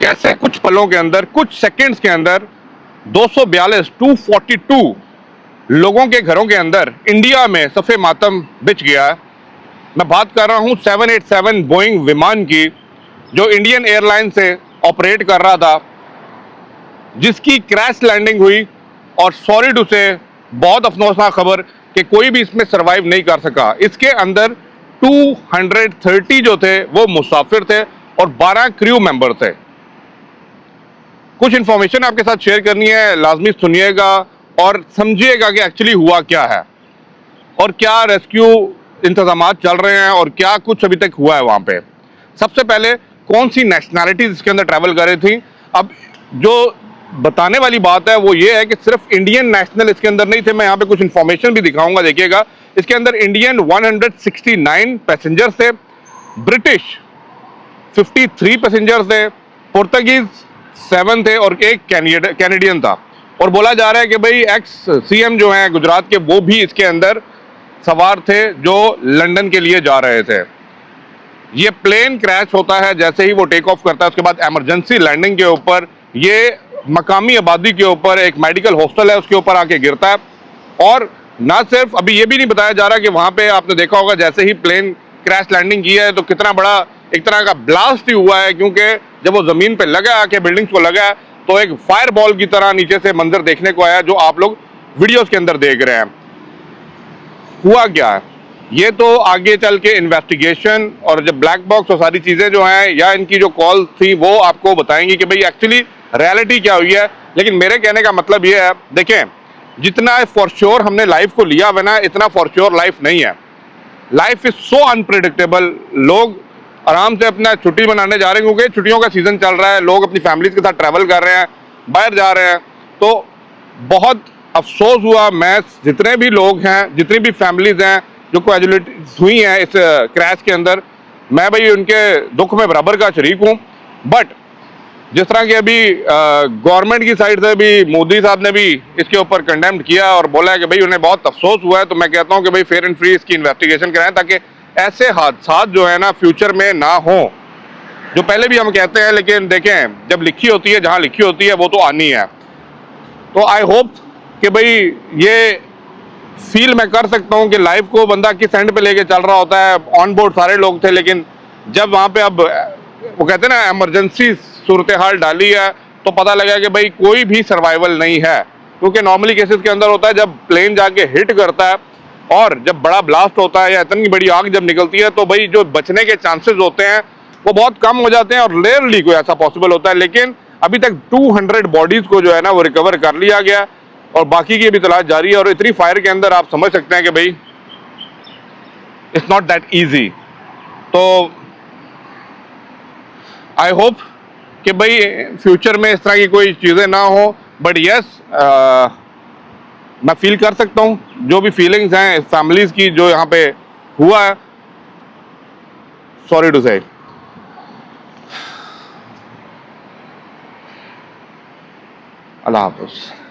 कैसे कुछ पलों के अंदर, कुछ सेकंड्स के अंदर 242 लोगों के घरों के अंदर इंडिया में सफ़े मातम बिछ गया है। मैं बात कर रहा हूं 787 बोइंग विमान की, जो इंडियन एयरलाइन से ऑपरेट कर रहा था, जिसकी क्रैश लैंडिंग हुई। और सॉरी टू से, बहुत अफसोसनाक खबर कि कोई भी इसमें सरवाइव नहीं कर सका। इसके अंदर 230 जो थे वो मुसाफिर थे और 12 क्रू मेंबर थे। कुछ इंफॉर्मेशन आपके साथ शेयर करनी है, लाजमी सुनिएगा और समझिएगा कि एक्चुअली हुआ क्या है और क्या रेस्क्यू इंतजाम चल रहे हैं और क्या कुछ अभी तक हुआ है वहां पे। सबसे पहले, कौन सी नेशनैलिटीज इसके अंदर ट्रैवल कर रही थी। अब जो बताने वाली बात है वो ये है कि सिर्फ इंडियन नेशनल इसके अंदर नहीं थे। मैं यहाँ पे कुछ इंफॉर्मेशन भी दिखाऊंगा, देखिएगा। इसके अंदर इंडियन 169 पैसेंजर थे, ब्रिटिश 53 पैसेंजर थे, पुर्तगीज 7 थे और एक कैनेडियन था। और बोला जा रहा है कि भाई एक्स सीएम जो हैं गुजरात के, वो भी इसके अंदर सवार थे जो लंदन के लिए जा रहे थे। ये प्लेन क्रैश होता है जैसे ही वो टेक ऑफ करता है, उसके बाद इमरजेंसी लैंडिंग के ऊपर ये मकामी आबादी के ऊपर एक मेडिकल हॉस्टल है, उसके ऊपर आके गिरता है। और ना सिर्फ, अभी ये भी नहीं बताया जा रहा कि वहां पे आपने देखा होगा जैसे ही प्लेन क्रैश लैंडिंग की है तो कितना बड़ा एक तरह का ब्लास्ट ही हुआ है, क्योंकि जब वो जमीन पे लगा आके बिल्डिंग्स को लगा तो एक फायर बॉल की तरह नीचे से मंजर देखने को आया, जो आप लोग वीडियोस के अंदर देख रहे हैं। हुआ क्या है ये तो आगे चल के इन्वेस्टिगेशन और जब ब्लैक बॉक्स और सारी चीजें जो हैं या इनकी जो कॉल थी वो आपको बताएंगी कि भाई एक्चुअली रियलिटी क्या हुई है। लेकिन मेरे कहने का मतलब ये है, देखें, जितना फॉर श्योर हमने लाइफ को लिया हुआ ना, इतना फॉर श्योर लाइफ नहीं है। Life is so unpredictable. लोग आराम से अपना छुट्टी मनाने जा रहे हैं क्योंकि छुट्टियों का सीजन चल रहा है, लोग अपनी फैमिलीज के साथ ट्रैवल कर रहे हैं, बाहर जा रहे हैं। तो बहुत अफसोस हुआ। मैं जितने भी लोग हैं, जितनी भी फैमिलीज हैं जो कैजुअलिटी हुई हैं इस क्रैश के अंदर, मैं भाई उनके दुख में बराबर का शरीक हूँ। बट जिस तरह की अभी गवर्नमेंट की साइड से भी मोदी साहब ने भी इसके ऊपर कंडेम्ड किया और बोला है कि भाई उन्हें बहुत अफसोस हुआ है, तो मैं कहता हूं कि भाई फेयर एंड फ्री इसकी इन्वेस्टिगेशन कराएं ताकि ऐसे हादसात जो है ना फ्यूचर में ना हो, जो पहले भी हम कहते हैं। लेकिन देखें, जब लिखी होती है, जहां लिखी होती है वो तो आनी है। तो आई होप कि भाई ये फील मैं कर सकता हूं कि लाइफ को बंदा किस एंड पे लेके चल रहा होता है। ऑन बोर्ड सारे लोग थे, लेकिन जब वहां पे अब वो कहते हैं ना इमरजेंसी सूरत हाल डाली है तो पता लगा कि भाई कोई भी सर्वाइवल नहीं है। क्योंकि नॉर्मली केसेस के अंदर होता है जब प्लेन जाके हिट करता है और जब बड़ा ब्लास्ट होता है या इतनी बड़ी आग जब निकलती है तो भाई जो बचने के चांसेस होते हैं वो बहुत कम हो जाते हैं और रेयरली कोई ऐसा पॉसिबल होता है। लेकिन अभी तक 200 बॉडीज को जो है ना वो रिकवर कर लिया गया और बाकी की अभी तलाश जारी है। और इतनी फायर के अंदर आप समझ सकते हैं कि भाई इट्स नॉट दैट ईजी। तो आई होप कि भाई फ्यूचर में इस तरह की कोई चीज़ें ना हो। बट यस, मैं फील कर सकता हूँ जो भी फीलिंग्स हैं फैमिलीज की जो यहाँ पे हुआ है। सॉरी टू से। अल्लाह हाफ़िज़।